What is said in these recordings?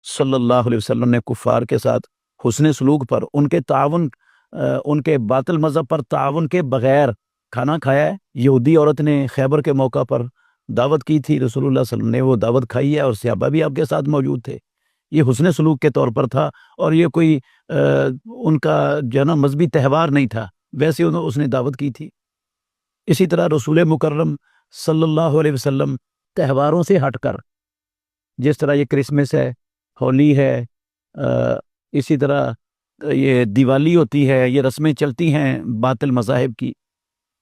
सल्लल्लाहु अलैहि वसल्लम ने कुफ़ार के साथ हुस्न सलूक पर, उनके ताउन उनके बातिल मज़हब पर ताउन के बग़ैर खाना खाया है। यहूदी औरत ने खैबर के मौका पर दावत की थी, रसूलुल्लाह सल्लल्लाहु अलैहि वसल्लम ने वो दावत खाई है और सहाबा भी आपके साथ मौजूद थे। ये हुस्न सलूक के तौर पर था और ये कोई उनका जो है ना मजहबी त्यौहार नहीं था, वैसे उसने दावत की थी। इसी तरह रसूल मुकर्रम सल्लल्लाहु अलैहि वसल्लम त्योहारों से हटकर, जिस तरह ये क्रिसमस है, होली है, इसी तरह ये दिवाली होती है, ये रस्में चलती हैं बातिल मज़ाहिब की,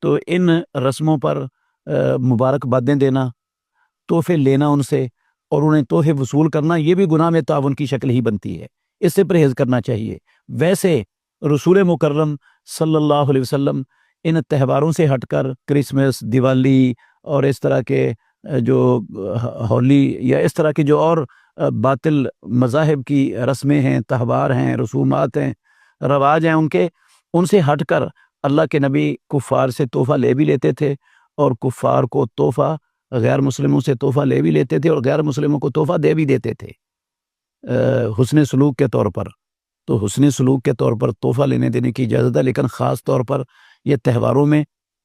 तो इन रस्मों पर मुबारकबादें देना, तोहफे लेना उनसे और उन्हें तोहफे वसूल करना, ये भी गुनाह में ताउन की शक्ल ही बनती है। इससे परहेज़ करना चाहिए। वैसे रसूल मुकर्रम सल्लल्लाहु अलैहि वसल्लम इन त्योहारों से हटकर क्रिसमस, दिवाली और इस तरह के जो होली या इस तरह की जो और बातिल मज़ाहिब की रस्में हैं, त्यौहार हैं, रसूमात हैं, रवाज हैं उनके, उनसे हटकर अल्लाह के नबी कुफ़ार से तोहफ़ा ले भी लेते थे और कुफ़ार को तोहफ़ा, गैर मुस्लिमों से तोहफ़ा ले भी लेते थे और गैर मुस्लिमों को तोहफ़ा दे भी देते थे हुस्न सलूक के तौर पर। तो हुस्न सलूक के तौर पर तोहफ़ा लेने देने की इजाज़त है, लेकिन ख़ास तौर पर ये त्योहारों में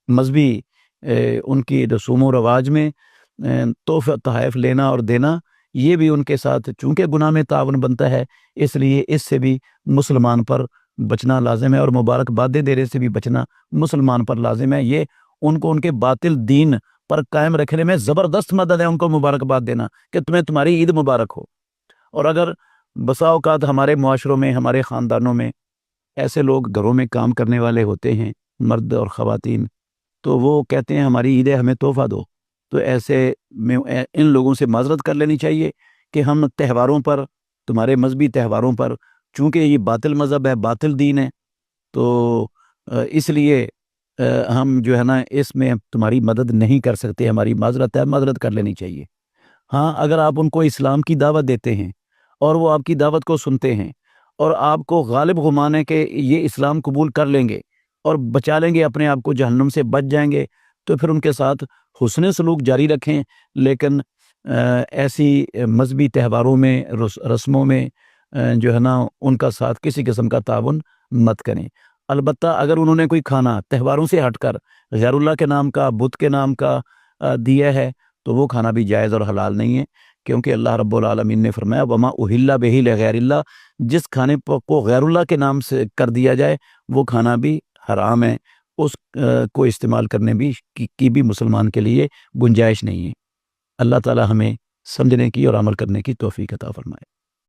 मजहबी उनकी रसूम व रवाज में तोहफ़ा तोहफ़ लेना और देना, ये भी उनके साथ चूँकि गुनाह में ताउन बनता है, इसलिए इससे भी मुसलमान पर बचना लाजिम है और मुबारकबादें देने से भी बचना मुसलमान पर लाजिम है। ये उनको उनके बातिल दीन पर कायम रखने में ज़बरदस्त मदद है, उनको मुबारकबाद देना कि तुम्हारी ईद मुबारक हो। और अगर बसा औकात हमारे मुआशरों में, हमारे ख़ानदानों में ऐसे लोग घरों में काम करने वाले होते हैं, मर्द और ख़वातीन, तो वो कहते हैं हमारी ईद है, हमें तोहफ़ा दो, तो ऐसे में इन लोगों से माज़रत कर लेनी चाहिए कि हम त्योहारों पर, तुम्हारे मजहबी त्योहारों पर, चूँकि ये बातिल मज़हब है, बातिल दीन है, तो इसलिए हम जो है ना इसमें तुम्हारी मदद नहीं कर सकते, हमारी माज़रत है, माज़रत कर लेनी चाहिए। हाँ, अगर आप उनको इस्लाम की दावत देते हैं और वो आपकी दावत को सुनते हैं और आपको गालिब घुमाने के ये इस्लाम कबूल कर लेंगे और बचा लेंगे अपने आप को, जहन्नुम से बच जाएंगे, तो फिर उनके साथ हुस्न सलूक जारी रखें, लेकिन ऐसी मजहबी त्योहारों में, रस्मों में जो है ना उनका साथ किसी किस्म का ताउन मत करें। अलबत्ता अगर उन्होंने कोई खाना त्योहारों से हटकर गैरुल्लाह के नाम का, बुत के नाम का दिया है, तो वो खाना भी जायज़ और हलाल नहीं है, क्योंकि अल्लाह रब्बुल आलमीन ने फरमाया वमा उहिल्ला बिही लिगैरिल्लाह, जिस खाने को गैरुल्लाह के नाम से कर दिया जाए वो खाना भी हराम है, उस को इस्तेमाल करने की भी मुसलमान के लिए गुंजाइश नहीं है। अल्लाह ताला हमें समझने की और अमल करने की तौफीक अता फरमाए।